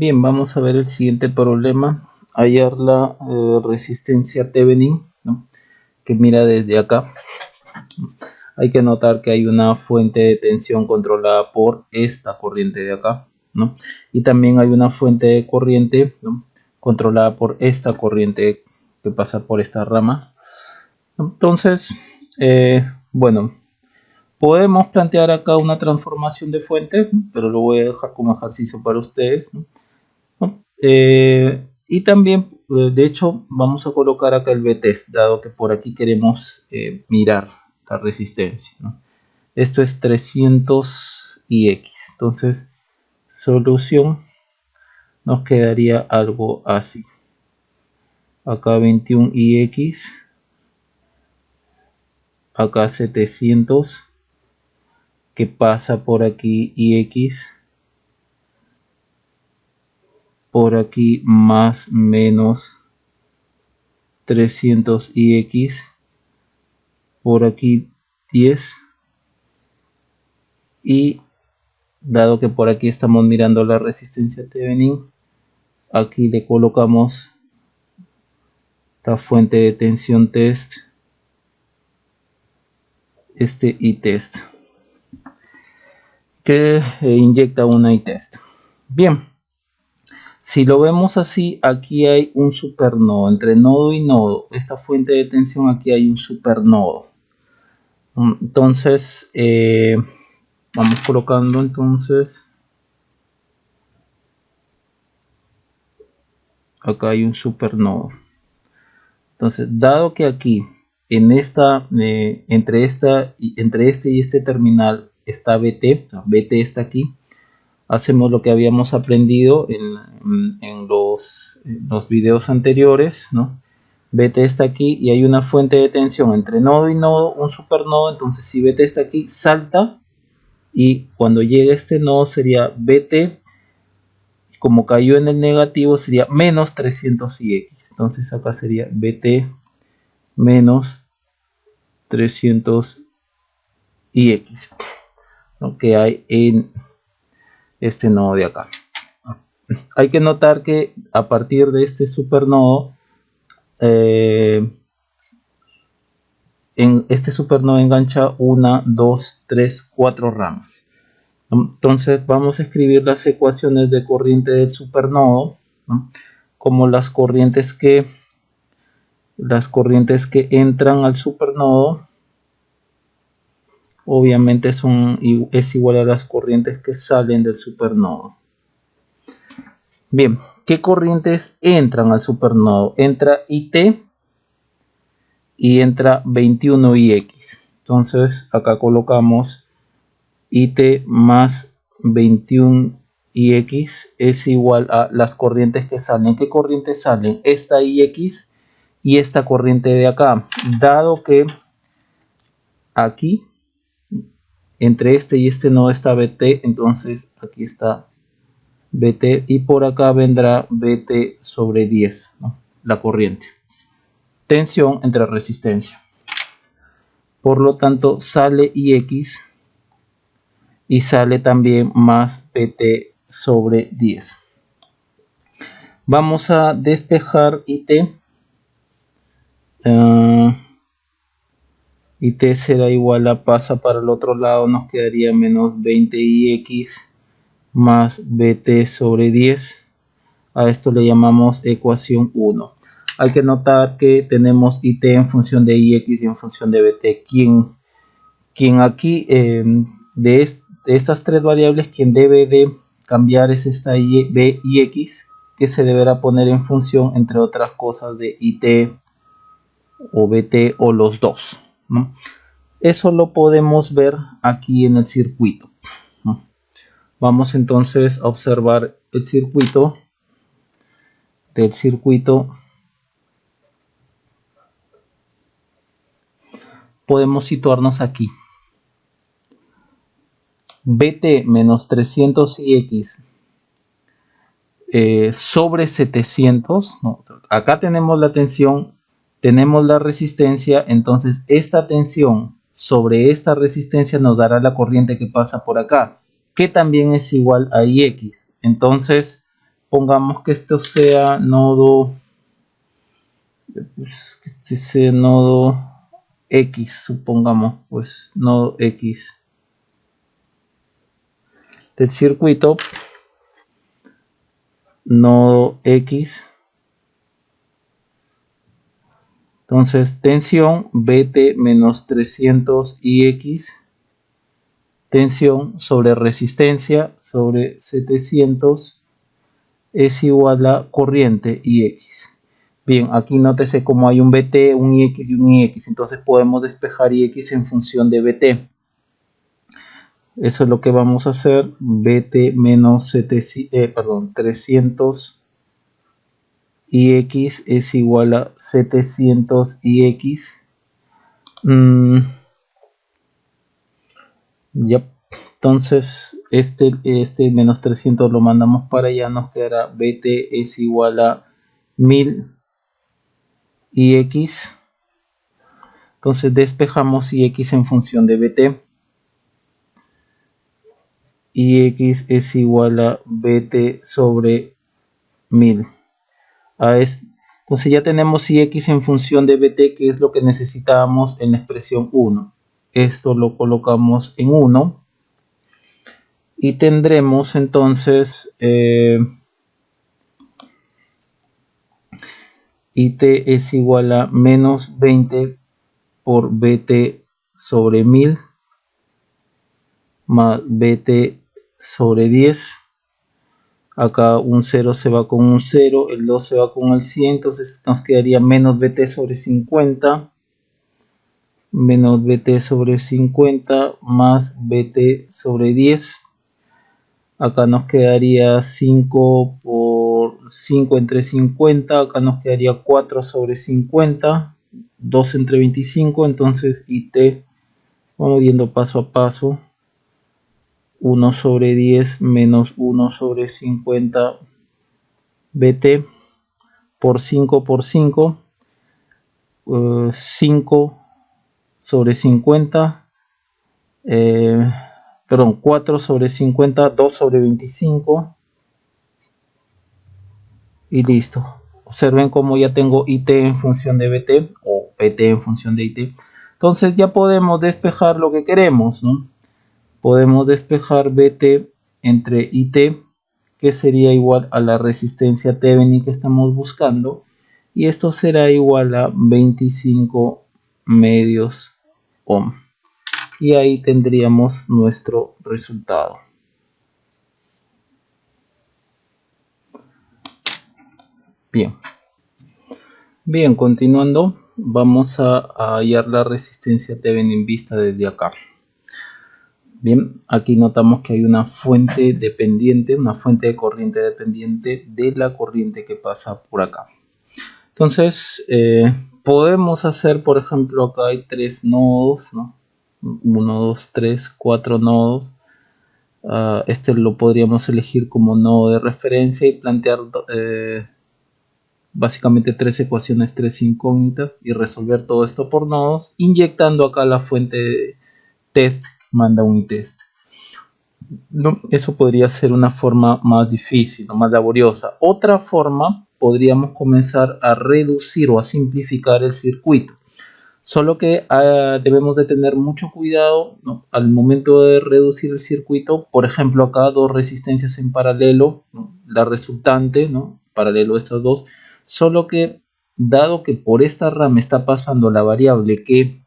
Bien, vamos a ver el siguiente problema. Hallar la resistencia Thevenin, ¿no? Que mira desde acá. Hay que notar que hay una fuente de tensión controlada por esta corriente de acá, ¿no? Y también hay una fuente de corriente, ¿no?, controlada por esta corriente que pasa por esta rama. Entonces, bueno, podemos plantear acá una transformación de fuente, ¿no?, pero lo voy a dejar como ejercicio para ustedes, ¿no? Y también, de hecho, vamos a colocar acá el V-test, dado que por aquí queremos mirar la resistencia, ¿no? Esto es 300 ix. Entonces, solución nos quedaría algo así. Acá 21 ix, acá 700, que pasa por aquí ix, por aquí más menos 300 ix, por aquí 10, y dado que por aquí estamos mirando la resistencia Thevenin, aquí le colocamos esta fuente de tensión test, este I-test, que inyecta una I-test. Bien, si lo vemos así, aquí hay un supernodo, entre nodo y nodo, esta fuente de tensión, aquí hay un supernodo. Entonces, vamos colocando entonces, acá hay un supernodo. Entonces, dado que aquí, en esta, entre este y este terminal está VT, VT está aquí, hacemos lo que habíamos aprendido en los videos anteriores, ¿no? VT está aquí y hay una fuente de tensión entre nodo y nodo, un supernodo. Entonces, si VT está aquí, salta, y cuando llegue a este nodo sería VT, como cayó en el negativo, sería menos 300 ix. Entonces acá sería VT menos 300 ix, ¿no?, que hay en este nodo de acá. Hay que notar que a partir de este supernodo, en este supernodo engancha 1, 2, 3, 4 ramas. Entonces vamos a escribir las ecuaciones de corriente del supernodo, ¿no?, como las corrientes que entran al supernodo, obviamente es igual a las corrientes que salen del supernodo. Bien, ¿qué corrientes entran al supernodo? Entra IT y entra 21 ix. Entonces acá colocamos IT más 21 ix es igual a las corrientes que salen. ¿Qué corrientes salen? Esta ix y esta corriente de acá. Dado que aquí entre este y este nodo está VT, entonces aquí está VT y por acá vendrá VT sobre 10, ¿no?, la corriente. Tensión entre resistencia. Por lo tanto, sale ix y sale también más VT sobre 10. Vamos a despejar IT. IT será igual a, pasa para el otro lado, nos quedaría menos 20 ix más VT sobre 10. A esto le llamamos ecuación 1. Hay que notar que tenemos IT en función de ix y en función de VT. Quien aquí, de estas tres variables, quien debe de cambiar es esta Vix, que se deberá poner en función, entre otras cosas, de IT o VT o los dos, ¿no? Eso lo podemos ver aquí en el circuito, ¿no? Vamos entonces a observar el circuito. Del circuito podemos situarnos aquí. VT menos 300 ix sobre 700, ¿no? Acá tenemos la tensión, tenemos la resistencia, entonces esta tensión sobre esta resistencia nos dará la corriente que pasa por acá, que también es igual a ix. Entonces pongamos que esto sea nodo, pues, que este sea nodo X, supongamos, pues nodo X del circuito, nodo X. Entonces tensión Vt menos 300 Ix, tensión sobre resistencia sobre 700 es igual a corriente Ix. Bien, aquí nótese como hay un Vt, un Ix y un Ix, entonces podemos despejar Ix en función de Vt. Eso es lo que vamos a hacer. Vt menos 300 Ix es igual a 700 Ix. Ya, entonces este menos 300 lo mandamos para allá, nos quedará Vt es igual a 1000 Ix. Entonces despejamos Ix en función de Vt. Ix es igual a Vt sobre 1000. Entonces ya tenemos Ix en función de Vt, que es lo que necesitábamos en la expresión 1. Esto lo colocamos en 1 y tendremos entonces It es igual a menos 20 por Vt sobre 1000 más Vt sobre 10. Acá un 0 se va con un 0, el 2 se va con el 100, entonces nos quedaría menos Vt sobre 50, menos Vt sobre 50 más Vt sobre 10. Acá nos quedaría 5 por 5 entre 50, acá nos quedaría 4 sobre 50, 2 entre 25, entonces It, vamos viendo paso a paso, 1 sobre 10 menos 1 sobre 50 Vt por 5 por 5, 5 sobre 50, perdón, 4 sobre 50, 2 sobre 25 y listo. Observen cómo ya tengo It en función de Vt o Vt en función de It. Entonces ya podemos despejar lo que queremos, ¿no? Podemos despejar Vt entre It, que sería igual a la resistencia Thevenin que estamos buscando, y esto será igual a 25 medios ohm, y ahí tendríamos nuestro resultado. Bien, continuando, vamos a hallar la resistencia Thevenin vista desde acá. Bien, aquí notamos que hay una fuente dependiente, una fuente de corriente dependiente de la corriente que pasa por acá. Entonces, podemos hacer, por ejemplo, acá hay 3 nodos, ¿no? 1, 2, 3, 4 nodos. Este lo podríamos elegir como nodo de referencia y plantear básicamente 3 ecuaciones, 3 incógnitas y resolver todo esto por nodos, inyectando acá la fuente de test que manda Unitest. No, eso podría ser una forma más difícil o más laboriosa. Otra forma, podríamos comenzar a reducir o a simplificar el circuito. Solo que debemos de tener mucho cuidado, ¿no? Al momento de reducir el circuito. Por ejemplo, acá dos resistencias en paralelo, ¿no? La resultante, ¿no? Paralelo a estas dos. Solo que dado que por esta rama está pasando la variable que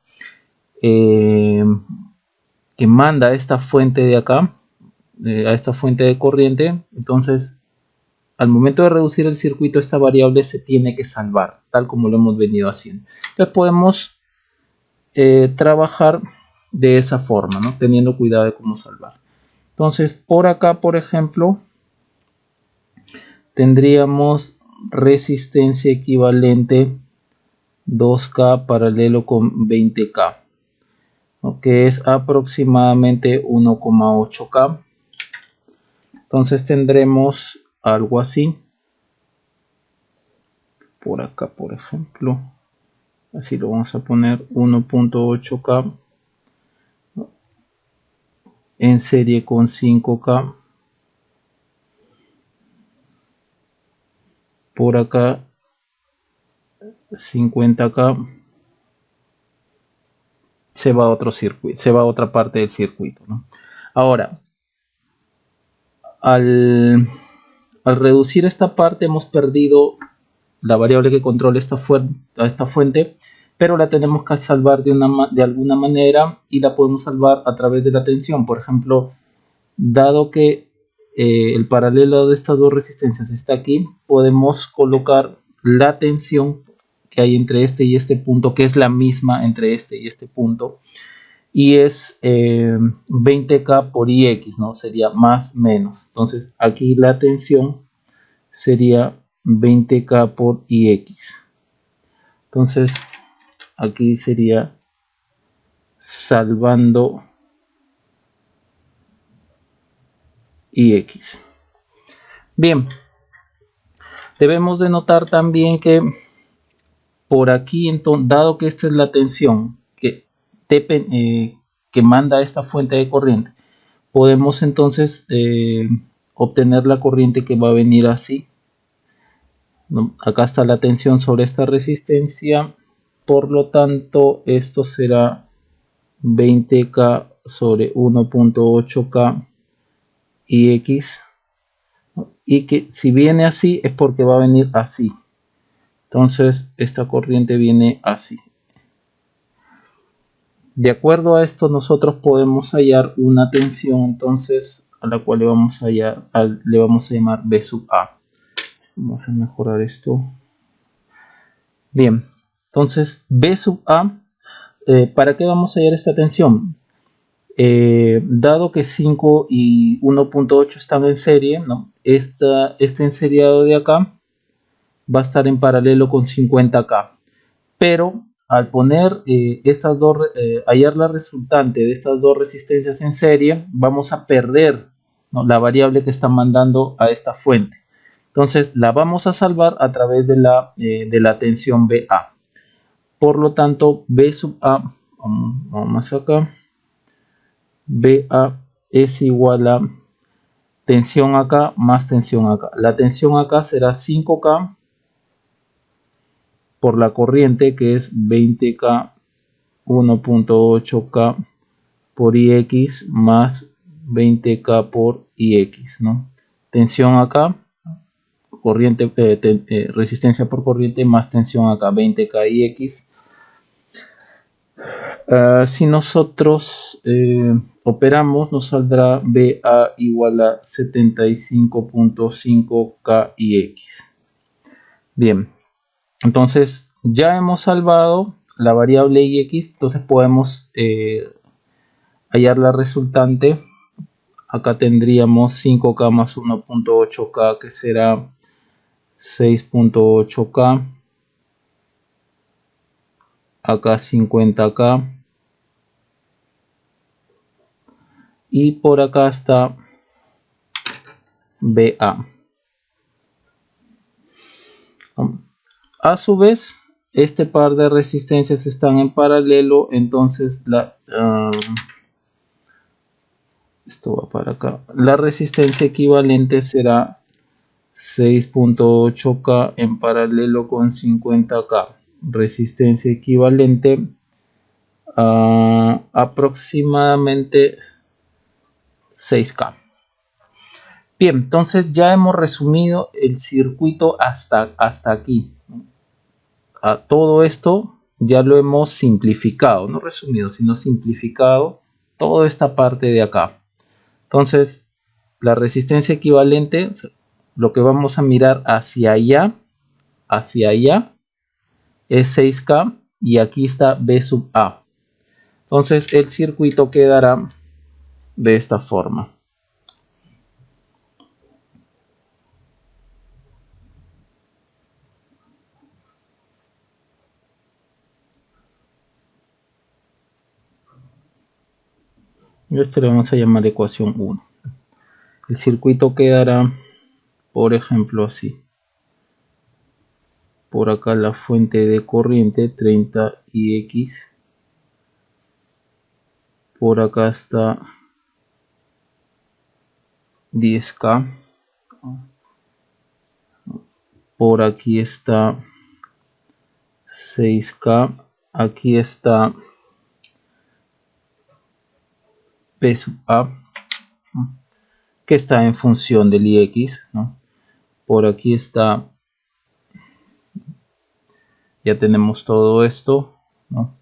manda a esta fuente de acá, a esta fuente de corriente, entonces al momento de reducir el circuito esta variable se tiene que salvar, tal como lo hemos venido haciendo. Entonces podemos trabajar de esa forma, ¿no? Teniendo cuidado de cómo salvar. Entonces por acá, por ejemplo, tendríamos resistencia equivalente 2K paralelo con 20K, ¿no? Que es aproximadamente 1,8K. Entonces tendremos algo así. Por acá, por ejemplo, así lo vamos a poner, 1,8K en serie con 5K. por acá 50K, se va a otro circuito, se va a otra parte del circuito, ¿no? Ahora, al reducir esta parte hemos perdido la variable que controla esta fuente, pero la tenemos que salvar de alguna manera, y la podemos salvar a través de la tensión. Por ejemplo, dado que el paralelo de estas dos resistencias está aquí, podemos colocar la tensión que hay entre este y este punto, que es la misma entre este y este punto, y es 20K por IX, ¿no? Sería más menos. Entonces aquí la tensión sería 20K por IX. Entonces aquí sería salvando IX. Bien, debemos de notar también que por aquí, entonces, dado que esta es la tensión que manda esta fuente de corriente, podemos entonces obtener la corriente que va a venir así, ¿no? Acá está la tensión sobre esta resistencia, por lo tanto esto será 20K sobre 1.8K IX, ¿no? Y que si viene así es porque va a venir así. Entonces esta corriente viene así. De acuerdo a esto, nosotros podemos hallar una tensión, entonces, a la cual le vamos a llamar B sub A. Vamos a mejorar esto. Bien, entonces B sub A, ¿para qué vamos a hallar esta tensión? Dado que 5 y 1.8 están en serie, ¿no? Este enseriado de acá va a estar en paralelo con 50K, pero al poner hallar la resultante de estas dos resistencias en serie, vamos a perder, ¿no?, la variable que está mandando a esta fuente. Entonces la vamos a salvar a través de la tensión BA. Por lo tanto, B sub A, vamos acá, BA es igual a tensión acá más tensión acá. La tensión acá será 5K por la corriente, que es 20K 1.8K por IX más 20K por IX, ¿no? Tensión acá, corriente, resistencia por corriente más tensión acá, 20K IX. Si nosotros operamos, nos saldrá BA igual a 75.5K IX. Bien, entonces ya hemos salvado la variable IX, entonces podemos hallar la resultante. Acá tendríamos 5K más 1.8K, que será 6.8K. Acá 50K. Y por acá está BA. A su vez, este par de resistencias están en paralelo, entonces esto va para acá. La resistencia equivalente será 6.8K en paralelo con 50K. Resistencia equivalente a aproximadamente 6K. Bien, entonces ya hemos resumido el circuito hasta aquí. A todo esto ya lo hemos simplificado, no resumido, sino simplificado toda esta parte de acá. Entonces, la resistencia equivalente, lo que vamos a mirar hacia allá, es 6K, y aquí está B sub A. Entonces, el circuito quedará de esta forma. Esto le vamos a llamar ecuación 1. El circuito quedará, por ejemplo, así. Por acá la fuente de corriente 30IX. Por acá está 10K. por aquí está 6K, aquí está B sub A, que está en función del IX, ¿no? Por aquí está, ya tenemos todo esto, ¿no?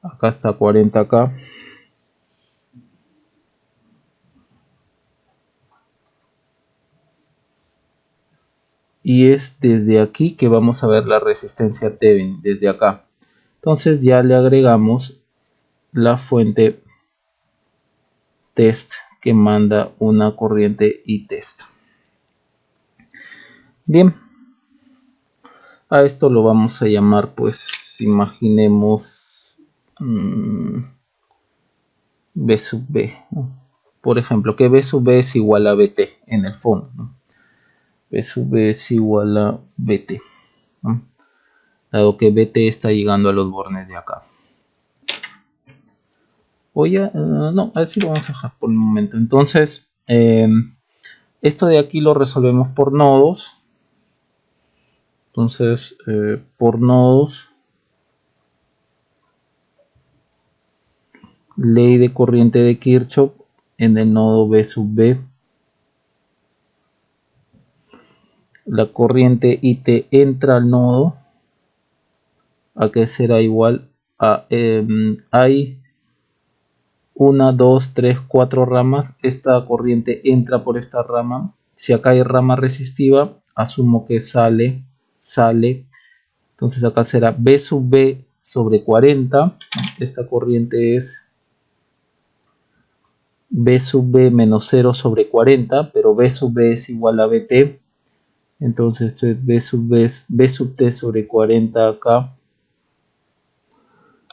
Acá está 40K. Y es desde aquí que vamos a ver la resistencia Thevenin, desde acá. Entonces ya le agregamos la fuente test que manda una corriente ITEST. Bien, a esto lo vamos a llamar, pues imaginemos B sub B, ¿no? Por ejemplo, que B sub B es igual a BT en el fondo, ¿no? B sub B es igual a BT, ¿no? Dado que BT está llegando a los bornes de acá. Voy a, no, así lo vamos a dejar por el momento. Entonces, esto de aquí lo resolvemos por nodos. Entonces, por nodos, ley de corriente de Kirchhoff en el nodo B sub B. La corriente IT entra al nodo, a que será igual a, hay 1, 2, 3, 4 ramas. Esta corriente entra por esta rama. Si acá hay rama resistiva, asumo que sale. Entonces acá será B sub B sobre 40. Esta corriente es B sub B menos 0 sobre 40, pero B sub B es igual a BT. Entonces esto es B sub T sobre 40 acá.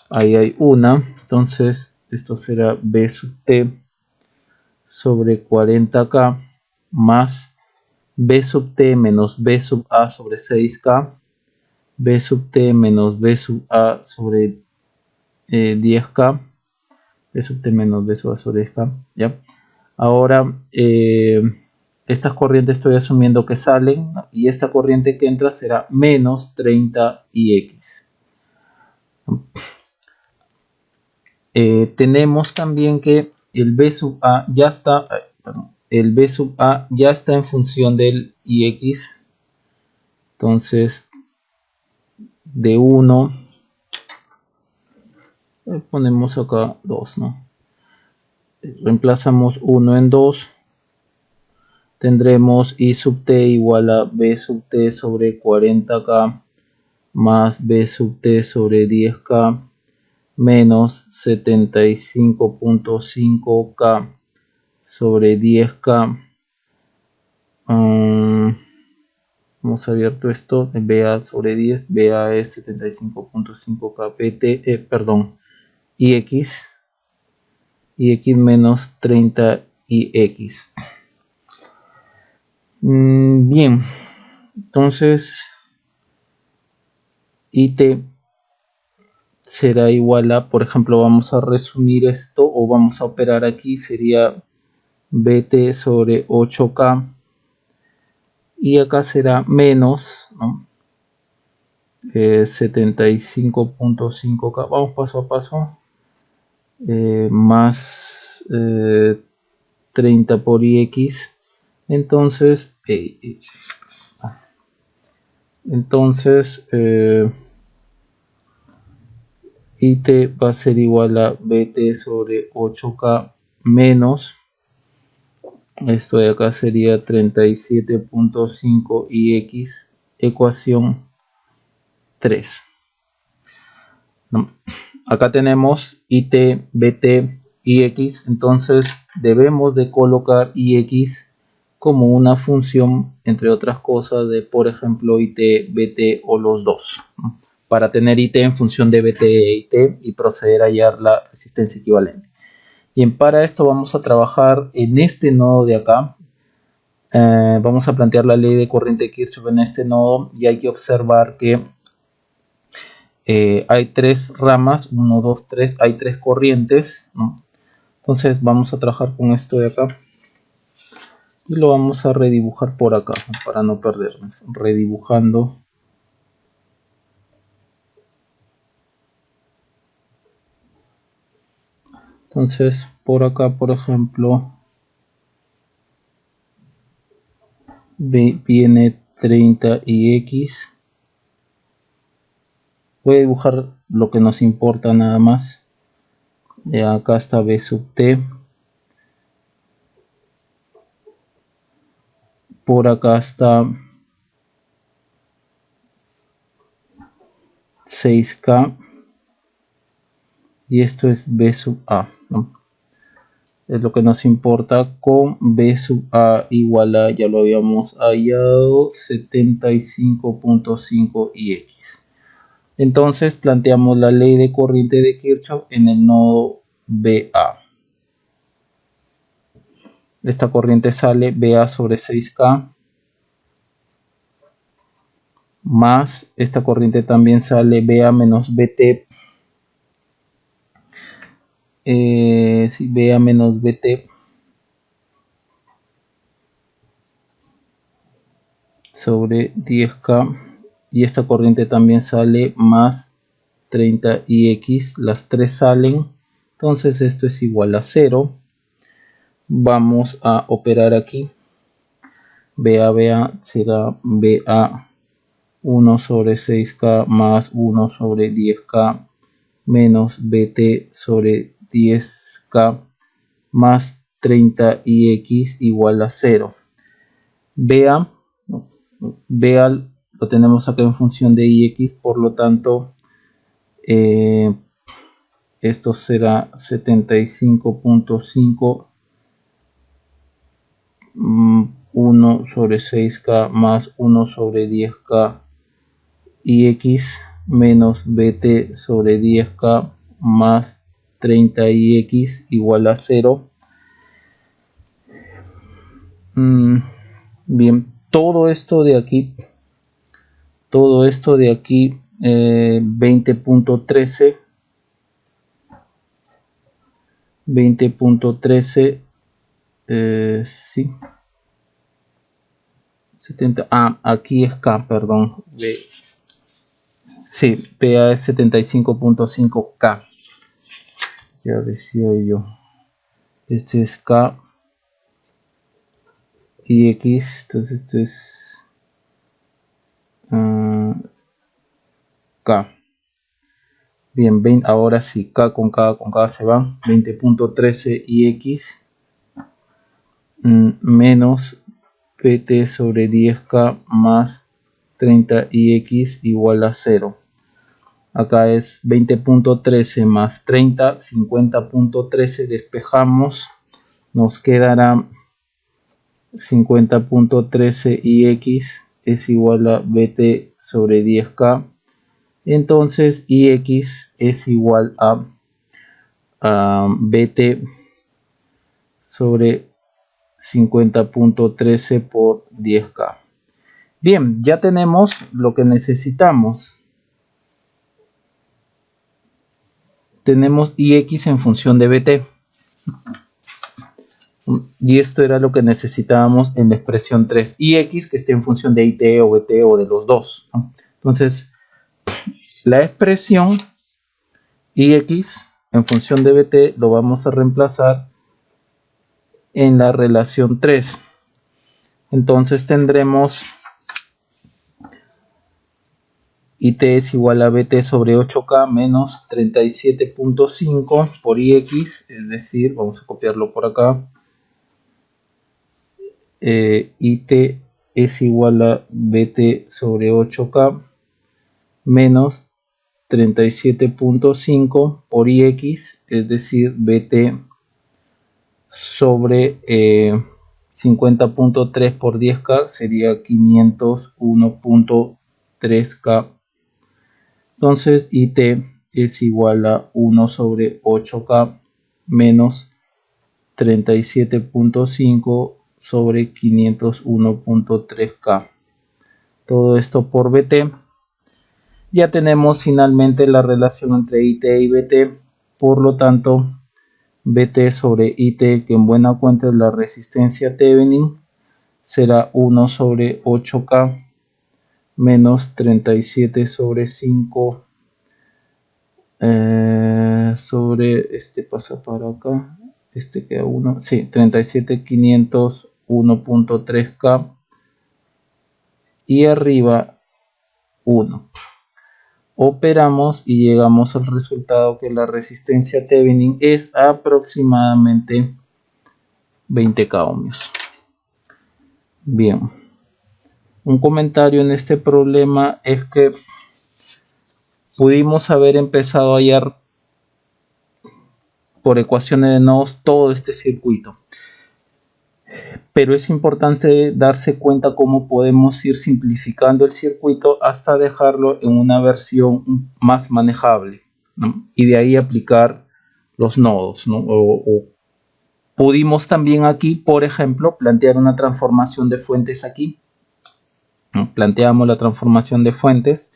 Ahí hay una. Entonces esto será B sub T sobre 40K más B sub T menos B sub A sobre 6K. B sub T menos B sub A sobre 10K. B sub T menos B sub A sobre 10K. ¿Ya? Ahora, estas corrientes estoy asumiendo que salen, ¿no? Y esta corriente que entra será menos 30IX. Tenemos también que el B sub A ya está, el B sub A ya está en función del IX. Entonces, de 1, ponemos acá 2, ¿no? Reemplazamos 1 en 2. Tendremos I sub T igual a B sub T sobre 40K más B sub T sobre 10K menos 75.5K sobre 10K. Hemos abierto esto, BA sobre 10, BA es 75.5K, BT, perdón, IX menos 30IX. Bien, entonces IT será igual a, por ejemplo, vamos a resumir esto o vamos a operar aquí, sería BT sobre 8K y acá será menos, ¿no? 75.5K, vamos paso a paso, más 30 por IX. Entonces IT va a ser igual a BT sobre 8K menos, esto de acá sería 37.5 IX, ecuación 3. ¿No? Acá tenemos IT, BT, IX, entonces debemos de colocar IX como una función, entre otras cosas, de por ejemplo IT, BT o los dos, ¿no? Para tener IT en función de BT e IT y proceder a hallar la resistencia equivalente. Bien, para esto vamos a trabajar en este nodo de acá. Vamos a plantear la ley de corriente de Kirchhoff en este nodo y hay que observar que hay 3 ramas, 1, 2, 3, hay 3 corrientes, ¿no? Entonces vamos a trabajar con esto de acá. y lo vamos a redibujar por acá para no perdernos. Redibujando. Entonces por acá, por ejemplo, viene 30 y x. Voy a dibujar lo que nos importa nada más. Acá está b sub t. Por acá está 6k. Y esto es b sub a, ¿no? Es lo que nos importa, con b sub a igual a, ya lo habíamos hallado, 75.5 y x. Entonces planteamos la ley de corriente de Kirchhoff en el nodo BA. Esta corriente sale BA sobre 6K, más esta corriente también sale BA menos BT. BA menos BT sobre 10K, y esta corriente también sale más 30 y x, las tres salen, entonces esto es igual a 0. Vamos a operar aquí. BA será BA 1 sobre 6K más 1 sobre 10K menos BT sobre 10K más 30 y x igual a 0. BA lo tenemos acá en función de ix, por lo tanto esto será 75.5 1 sobre 6K más 1 sobre 10K y x menos bt sobre 10K más 30 y x igual a 0. Bien, todo esto de aquí 20.13 sí, 70, aquí es K, perdón, sí, PA es 75.5K, ya decía yo, este es K y X, entonces esto es K. Bien, ahora sí, K con K se van, 20.13 y X menos PT sobre 10K más 30 y X igual a 0. Acá es 20.13 más 30, 50.13, despejamos, nos quedará 50.13 y X es igual a BT sobre 10K. Entonces ix es igual a BT sobre 50.13 por 10K. Bien, ya tenemos lo que necesitamos. Tenemos ix en función de BT. Y esto era lo que necesitábamos en la expresión 3. ix que esté en función de it o bt o de los dos, ¿no? Entonces, la expresión ix en función de bt lo vamos a reemplazar en la relación 3. Entonces tendremos it es igual a bt sobre 8k menos 37.5 por ix, es decir, vamos a copiarlo por acá. It es igual a bt sobre 8k menos 37.5 por ix, es decir, bt sobre 50.3 por 10k sería 501.3k. Entonces it es igual a 1 sobre 8k menos 37.5 sobre 501.3k. Todo esto por bt. Ya tenemos finalmente la relación entre it y bt. Por lo tanto, bt sobre it, que en buena cuenta es la resistencia Thevenin, será 1 sobre 8K menos 37 sobre 5 sobre este pasa para acá, este queda 1, sí, 37.501.3K y arriba 1. Operamos y llegamos al resultado que la resistencia Thevenin es aproximadamente 20K ohmios. Bien, un comentario en este problema es que pudimos haber empezado a hallar por ecuaciones de nodos todo este circuito, pero es importante darse cuenta cómo podemos ir simplificando el circuito hasta dejarlo en una versión más manejable, ¿no? Y de ahí aplicar los nodos, ¿no? O pudimos también aquí, por ejemplo, plantear una transformación de fuentes aquí, ¿no? Planteamos la transformación de fuentes,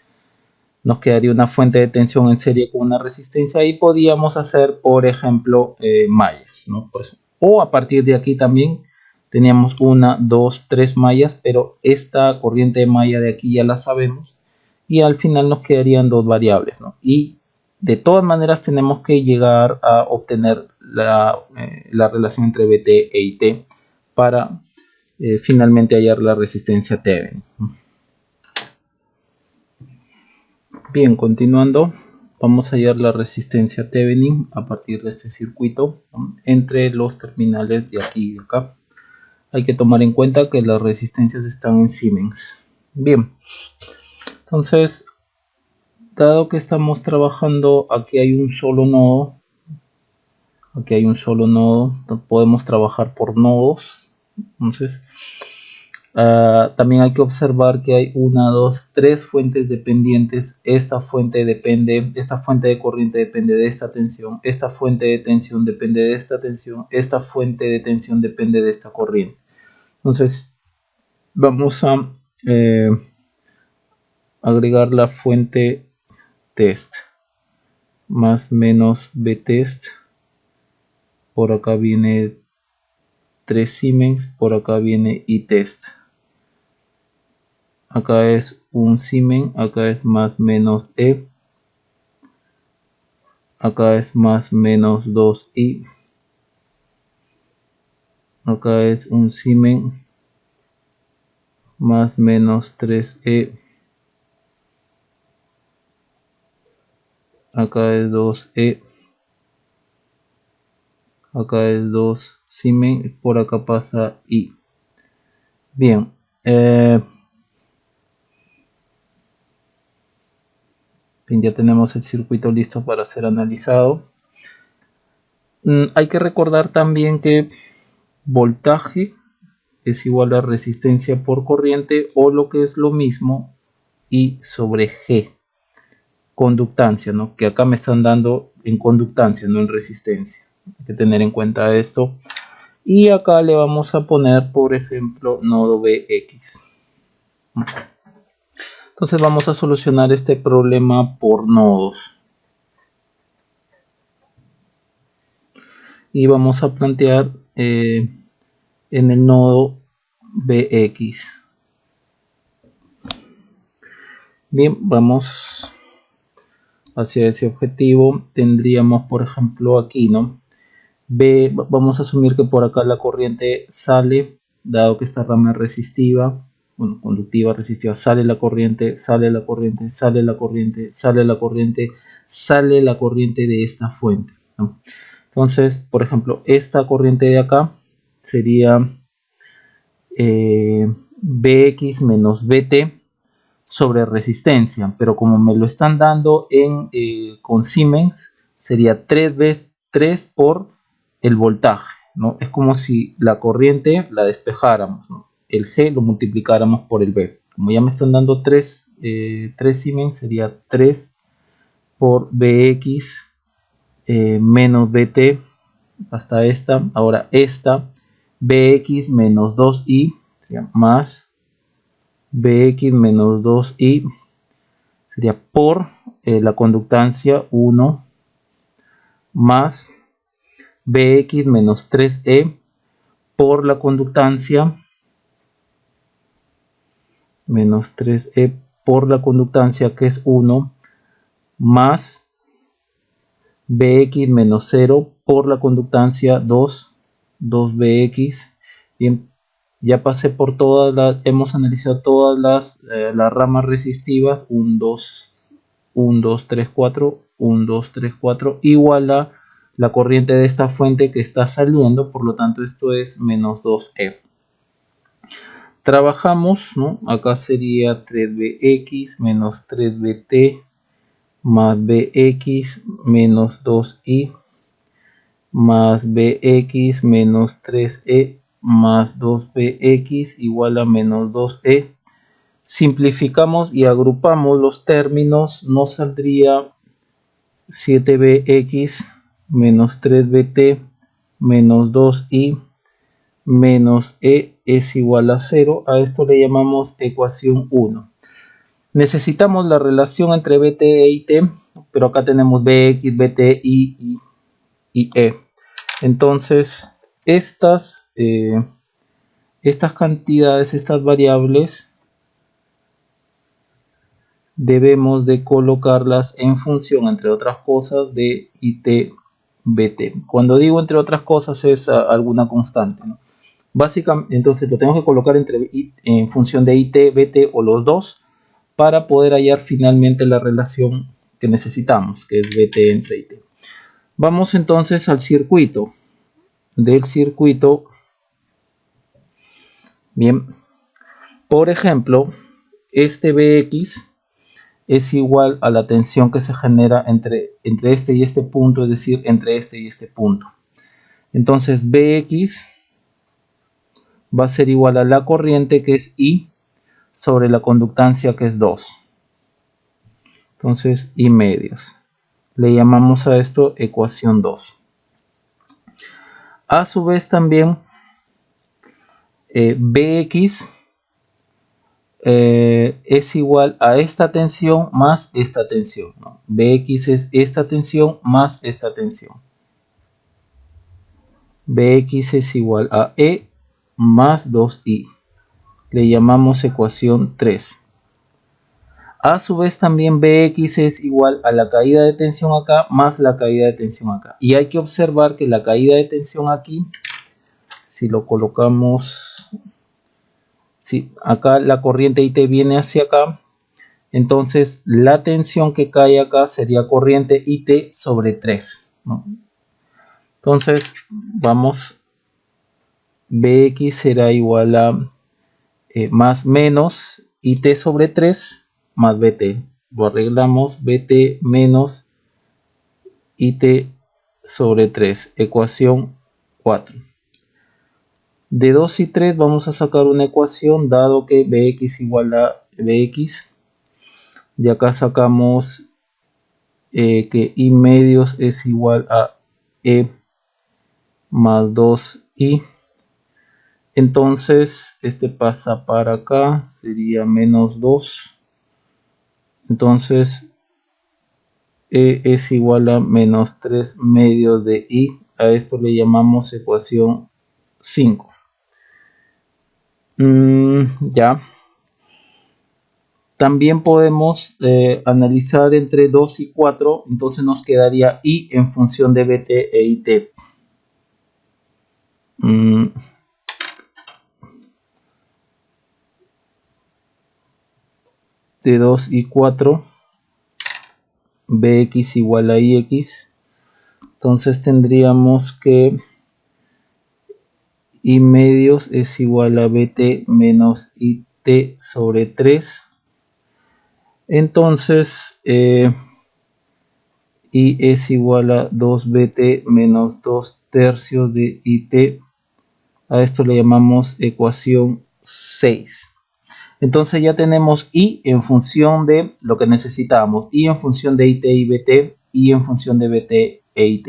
nos quedaría una fuente de tensión en serie con una resistencia y podíamos hacer, por ejemplo, mallas, ¿no? O a partir de aquí también teníamos 1, 2, 3 mallas, pero esta corriente de malla de aquí ya la sabemos y al final nos quedarían 2 variables, ¿no? Y de todas maneras tenemos que llegar a obtener la relación entre Vt e It para finalmente hallar la resistencia Thevenin. Bien, continuando, vamos a hallar la resistencia Thevenin a partir de este circuito, ¿no? Entre los terminales de aquí y de acá. Hay que tomar en cuenta que las resistencias están en Siemens. Bien, entonces, dado que estamos trabajando, aquí hay un solo nodo, podemos trabajar por nodos. Entonces, también hay que observar que hay 1, 2, 3 fuentes dependientes. Esta fuente de corriente depende de esta tensión, esta fuente de tensión depende de esta tensión, esta fuente de tensión depende de esta corriente. Entonces vamos a agregar la fuente test más menos Vtest. Por acá viene 3 Siemens, por acá viene Itest. Acá es un Siemens, acá es más menos E, acá es más menos 2I, acá es un Siemens más menos 3E, acá es 2E, acá es 2 Siemens, por acá pasa I. Bien, ya tenemos el circuito listo para ser analizado. Hay que recordar también que voltaje es igual a resistencia por corriente, o lo que es lo mismo, I sobre G. Conductancia, ¿no? Que acá me están dando en conductancia, no en resistencia. Hay que tener en cuenta esto. Y acá le vamos a poner, por ejemplo, nodo Bx. Entonces vamos a solucionar este problema por nodos. Y vamos a plantear en el nodo Bx. Bien, vamos hacia ese objetivo. Tendríamos, por ejemplo, aquí, ¿no? B, vamos a asumir que por acá la corriente sale, dado que esta rama es resistiva, bueno, conductiva, resistiva, sale la corriente, sale la corriente, sale la corriente, sale la corriente, sale la corriente de esta fuente, ¿no? Entonces, por ejemplo, esta corriente de acá sería Bx menos Bt sobre resistencia, pero como me lo están dando con Siemens, sería 3 por el voltaje, ¿no? Es como si la corriente la despejáramos, ¿no? El G lo multiplicáramos por el B. Como ya me están dando 3 Siemens, sería 3 por Bx menos Bt hasta esta. Ahora esta Bx menos 2i sería más Bx menos 2i sería por la conductancia 1 más Bx menos 3e por la conductancia menos 3e por la conductancia que es 1 más bx menos 0 por la conductancia 2bx. Bien, ya pasé por todas las, hemos analizado todas las ramas resistivas, 1, 2, 1, 2, 3, 4, 1, 2, 3, 4, igual a la corriente de esta fuente que está saliendo, por lo tanto esto es menos 2e. Trabajamos, ¿no? Acá sería 3bx menos 3bt más bx menos 2i más bx menos 3e más 2bx igual a menos 2e. Simplificamos y agrupamos los términos, nos saldría 7bx menos 3bt menos 2i menos e es igual a 0. A esto le llamamos ecuación 1. Necesitamos la relación entre bt e it, pero acá tenemos bx, bt, y e. Entonces, estas cantidades, estas variables, debemos de colocarlas en función, entre otras cosas, de it, bt. Cuando digo entre otras cosas es alguna constante, ¿no? Básicamente, entonces lo tengo que colocar en función de it, bt o los dos para poder hallar finalmente la relación que necesitamos, que es bt entre it. Vamos entonces al circuito. Del circuito, bien, por ejemplo, este bx es igual a la tensión que se genera entre este y este punto, es decir, entre este y este punto. Entonces bx va a ser igual a la corriente, que es I, sobre la conductancia, que es 2. Entonces I medios. Le llamamos a esto ecuación 2. A su vez también bx es igual a esta tensión más esta tensión, ¿no? Bx es esta tensión más esta tensión. Bx es igual a E más 2i. Le llamamos ecuación 3. A su vez también Bx es igual a la caída de tensión acá más la caída de tensión acá. Y hay que observar que la caída de tensión aquí, si lo colocamos, si acá la corriente IT viene hacia acá, entonces la tensión que cae acá sería corriente IT sobre 3, ¿no? Entonces vamos, Bx será igual a más menos IT sobre 3 más Bt. Lo arreglamos, Bt menos IT sobre 3, ecuación 4. De 2 y 3 vamos a sacar una ecuación, dado que Bx igual a Bx. De acá sacamos que I medios es igual a E más 2i. Entonces este pasa para acá, sería menos 2. Entonces E es igual a menos 3 medios de I. A esto le llamamos ecuación 5. Ya. También podemos analizar entre 2 y 4. Entonces nos quedaría I en función de Bt e It. De 2 y 4, Bx igual a Ix. Entonces tendríamos que I medios es igual a Bt menos It sobre 3. Entonces I es igual a 2Bt menos 2 tercios de It. A esto le llamamos ecuación 6. Entonces ya tenemos I en función de lo que necesitamos. I en función de It y Bt. I en función de Bt e It.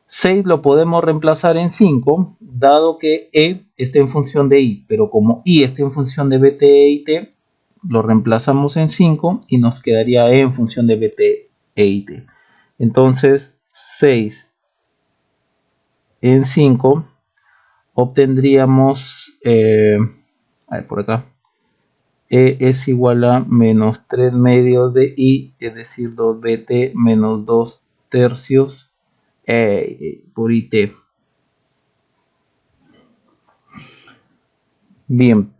6 lo podemos reemplazar en 5, dado que E está en función de I. Pero como I está en función de Bt e It, lo reemplazamos en 5 y nos quedaría E en función de Bt e It. Entonces 6 en 5 obtendríamos, a ver, por acá, E es igual a menos 3 medios de I, es decir, 2BT menos 2 tercios por IT. Bien,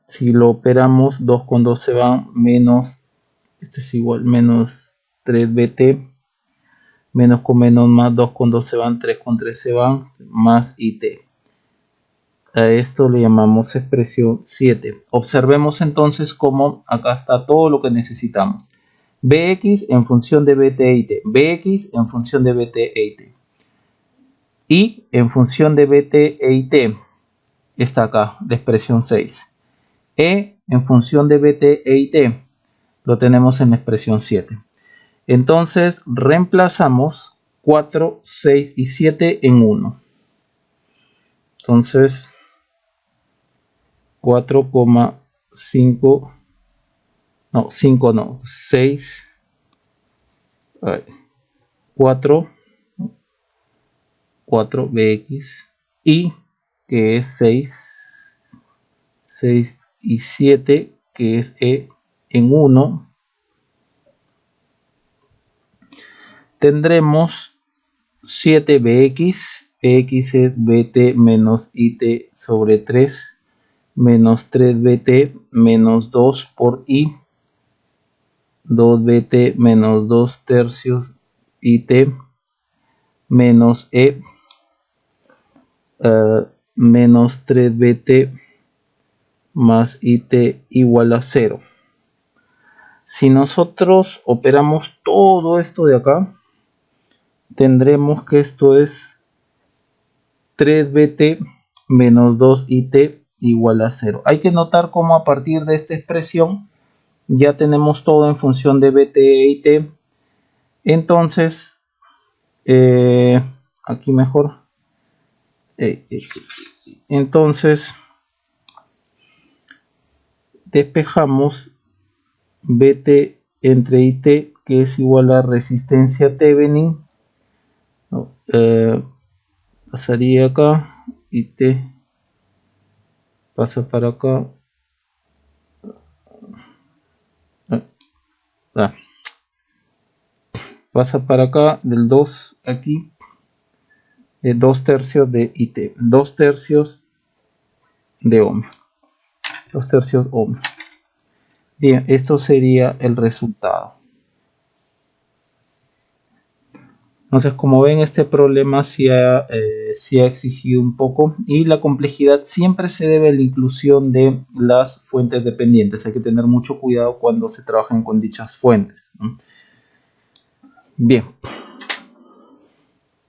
si lo operamos, 2 con 2 se van, menos, esto es igual, menos 3BT, menos con menos más, 2 con 2 se van, 3 con 3 se van, más IT. A esto le llamamos expresión 7. Observemos entonces cómo acá está todo lo que necesitamos. Bx en función de bt e it, bx en función de bt e it, y en función de bt e it está acá la expresión 6. E en función de bt e it lo tenemos en la expresión 7. Entonces reemplazamos 4, 6 y 7 en 1. Entonces 4,5, no, 5 no, 6, 4 bx y que es 6 y 7 que es e en 1. Tendremos 7bx, bx es bt menos it sobre 3 menos 3bt menos 2 por i, 2bt menos 2 tercios it menos e menos 3bt más it igual a 0. Si nosotros operamos todo esto de acá, tendremos que esto es 3bt menos 2it igual a 0. Hay que notar cómo a partir de esta expresión ya tenemos todo en función de bt e it. Entonces, aquí mejor. Entonces, despejamos bt entre it, que es igual a resistencia Thevenin. Pasaría acá, it pasa para acá. Pasa para acá del 2 aquí, 2 tercios de IT, 2 tercios de ohm, 2 tercios ohm. Bien, esto sería el resultado. Entonces, como ven, este problema sí ha exigido un poco, y la complejidad siempre se debe a la inclusión de las fuentes dependientes. Hay que tener mucho cuidado cuando se trabajan con dichas fuentes, ¿no? Bien.